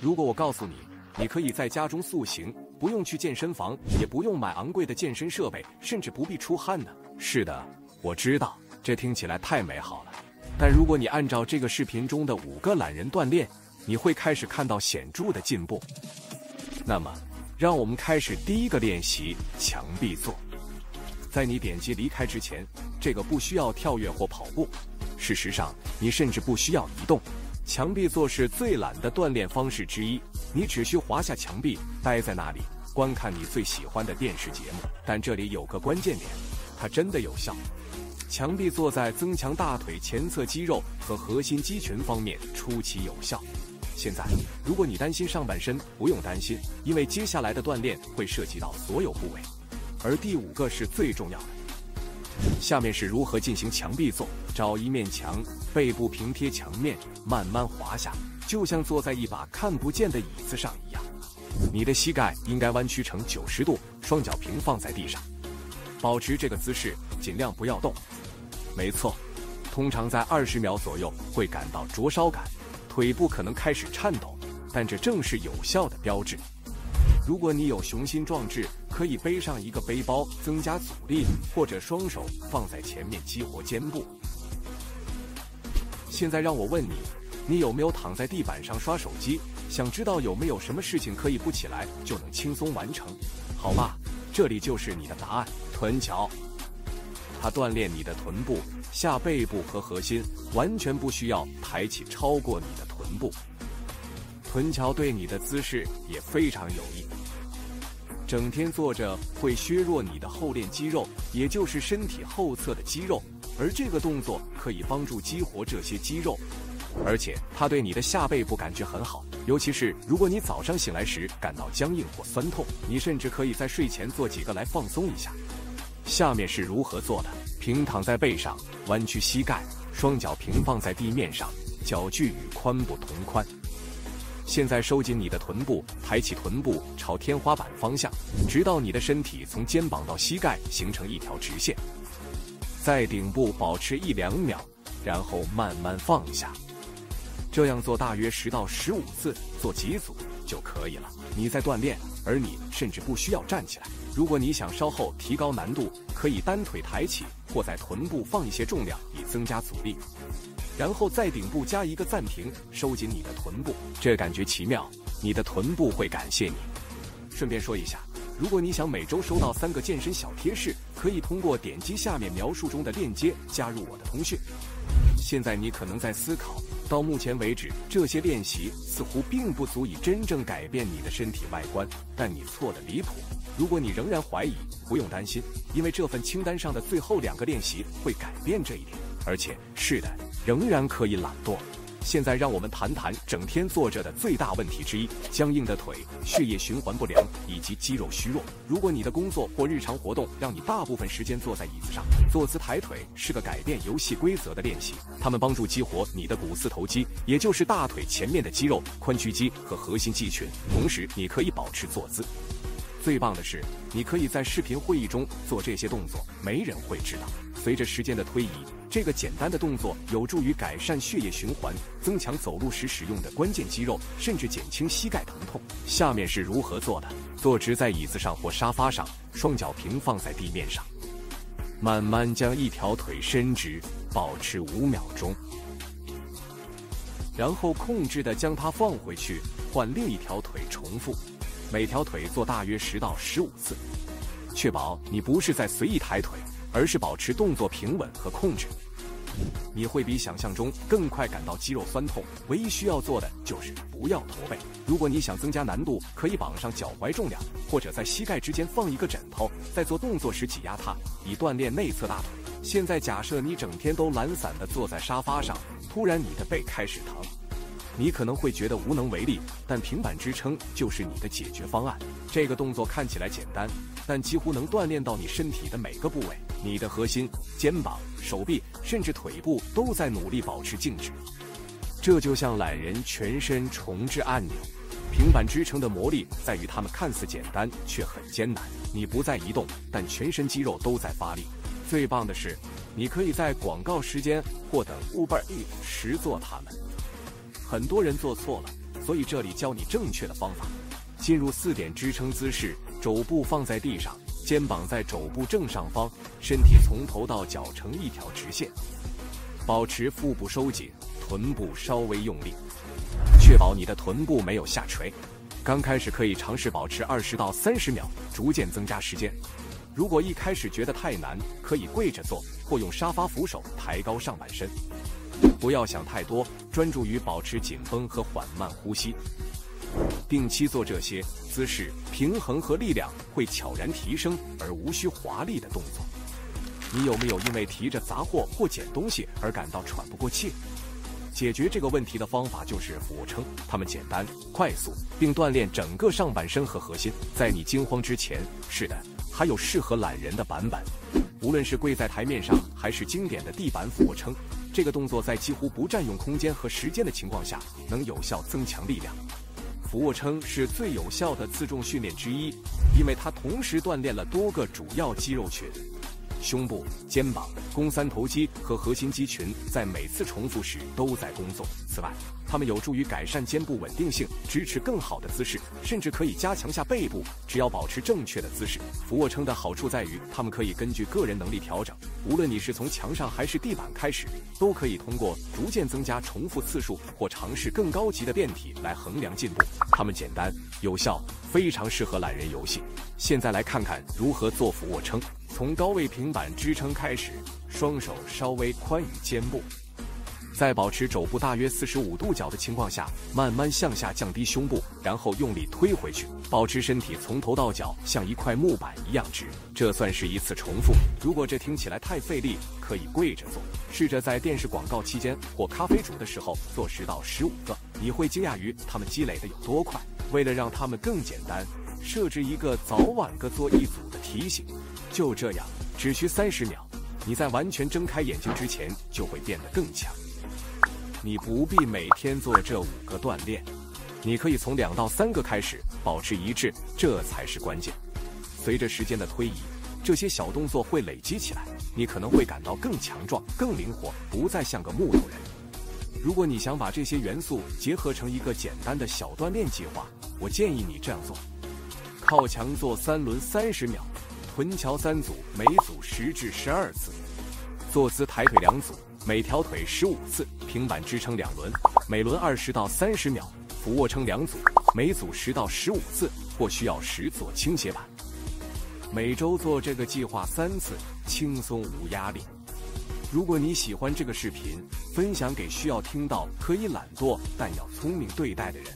如果我告诉你，你可以在家中塑形，不用去健身房，也不用买昂贵的健身设备，甚至不必出汗呢？是的，我知道，这听起来太美好了。但如果你按照这个视频中的5个懒人锻炼，你会开始看到显著的进步。那么，让我们开始第一个练习——墙壁坐。在你点击离开之前，这个不需要跳跃或跑步。事实上，你甚至不需要移动。墙壁坐是最懒的锻炼方式之一，你只需滑下墙壁，待在那里，观看你最喜欢的电视节目。但这里有个关键点，它真的有效。墙壁坐在增强大腿前侧肌肉和核心肌群方面出奇有效。现在，如果你担心上半身，不用担心，因为接下来的锻炼会涉及到所有部位。而第5个是最重要的。下面是如何进行墙壁坐：找一面墙，背部平贴墙面，慢慢滑下，就像坐在一把看不见的椅子上一样。你的膝盖应该弯曲成90度，双脚平放在地上，保持这个姿势，尽量不要动。没错，通常在20秒左右会感到灼烧感，腿部可能开始颤抖，但这正是有效的标志。如果你有雄心壮志，可以背上一个背包增加阻力，或者双手放在前面激活肩部。现在让我问你，你有没有躺在地板上刷手机？想知道有没有什么事情可以不起来就能轻松完成？好吧，这里就是你的答案——臀桥。它锻炼你的臀部、下背部和核心，完全不需要抬起超过你的臀部。臀桥对你的姿势也非常有益。整天坐着会削弱你的后链肌肉，也就是身体后侧的肌肉，而这个动作可以帮助激活这些肌肉，而且它对你的下背部感觉很好，尤其是如果你早上醒来时感到僵硬或酸痛，你甚至可以在睡前做几个来放松一下。下面是如何做的：平躺在背上，弯曲膝盖，双脚平放在地面上，脚距与髋部同宽。现在收紧你的臀部，抬起臀部朝天花板方向，直到你的身体从肩膀到膝盖形成一条直线。在顶部保持1-2秒，然后慢慢放下。这样做大约10到15次，做几组就可以了。你在锻炼，而你甚至不需要站起来。如果你想稍后提高难度，可以单腿抬起，或在臀部放一些重量以增加阻力。然后在顶部加一个暂停，收紧你的臀部，这感觉奇妙，你的臀部会感谢你。顺便说一下，如果你想每周收到3个健身小贴士，可以通过点击下面描述中的链接加入我的通讯。现在你可能在思考，到目前为止，这些练习似乎并不足以真正改变你的身体外观，但你错得离谱。如果你仍然怀疑，不用担心，因为这份清单上的最后2个练习会改变这一点。而且，是的，仍然可以懒惰。现在让我们谈谈整天坐着的最大问题之一：僵硬的腿、血液循环不良以及肌肉虚弱。如果你的工作或日常活动让你大部分时间坐在椅子上，坐姿抬腿是个改变游戏规则的练习，它们帮助激活你的股四头肌，也就是大腿前面的肌肉、髋屈肌和核心肌群，同时你可以保持坐姿。最棒的是，你可以在视频会议中做这些动作，没人会知道。随着时间的推移，这个简单的动作有助于改善血液循环，增强走路时使用的关键肌肉，甚至减轻膝盖疼痛。下面是如何做的：坐直在椅子上或沙发上，双脚平放在地面上，慢慢将一条腿伸直，保持5秒钟，然后控制地将它放回去，换另一条腿重复。每条腿做大约10到15次，确保你不是在随意抬腿，而是保持动作平稳和控制。你会比想象中更快感到肌肉酸痛，唯一需要做的就是不要驼背。如果你想增加难度，可以绑上脚踝重量，或者在膝盖之间放一个枕头，在做动作时挤压它，以锻炼内侧大腿。现在假设你整天都懒散地坐在沙发上，突然你的背开始疼。你可能会觉得无能为力，但平板支撑就是你的解决方案。这个动作看起来简单，但几乎能锻炼到你身体的每个部位。你的核心、肩膀、手臂，甚至腿部都在努力保持静止。这就像懒人全身重置按钮。平板支撑的魔力在于它们看似简单，却很艰难。你不再移动，但全身肌肉都在发力。最棒的是，你可以在广告时间或等 Uber Eats 时做它们。很多人做错了，所以这里教你正确的方法。进入4点支撑姿势，肘部放在地上，肩膀在肘部正上方，身体从头到脚成一条直线，保持腹部收紧，臀部稍微用力，确保你的臀部没有下垂。刚开始可以尝试保持20到30秒，逐渐增加时间。如果一开始觉得太难，可以跪着做，或用沙发扶手抬高上半身。不要想太多，专注于保持紧绷和缓慢呼吸。定期做这些姿势，平衡和力量会悄然提升，而无需华丽的动作。你有没有因为提着杂货或捡东西而感到喘不过气？解决这个问题的方法就是俯卧撑，它们简单、快速，并锻炼整个上半身和核心。在你惊慌之前，是的，还有适合懒人的版本。无论是跪在台面上，还是经典的地板俯卧撑，这个动作在几乎不占用空间和时间的情况下，能有效增强力量。俯卧撑是最有效的自重训练之一，因为它同时锻炼了多个主要肌肉群。胸部、肩膀、肱三头肌和核心肌群在每次重复时都在工作。此外，它们有助于改善肩部稳定性，支持更好的姿势，甚至可以加强下背部。只要保持正确的姿势，俯卧撑的好处在于，它们可以根据个人能力调整。无论你是从墙上还是地板开始，都可以通过逐渐增加重复次数或尝试更高级的变体来衡量进步。它们简单、有效，非常适合懒人游戏。现在来看看如何做俯卧撑。从高位平板支撑开始，双手稍微宽于肩部，在保持肘部大约45度角的情况下，慢慢向下降低胸部，然后用力推回去，保持身体从头到脚像一块木板一样直。这算是一次重复。如果这听起来太费力，可以跪着做，试着在电视广告期间或咖啡煮的时候做10到15个，你会惊讶于它们积累的有多快。为了让它们更简单，设置一个早晚各做一组的提醒。就这样，只需30秒，你在完全睁开眼睛之前就会变得更强。你不必每天做这5个锻炼，你可以从2到3个开始，保持一致，这才是关键。随着时间的推移，这些小动作会累积起来，你可能会感到更强壮、更灵活，不再像个木头人。如果你想把这些元素结合成一个简单的小锻炼计划，我建议你这样做：靠墙做3轮30秒，臀桥3组，每组10至12次；坐姿抬腿2组，每条腿15次；平板支撑2轮，每轮20到30秒；俯卧撑2组，每组10到15次，或需要时做倾斜板。每周做这个计划3次，轻松无压力。如果你喜欢这个视频，分享给需要听到可以懒惰但要聪明对待的人。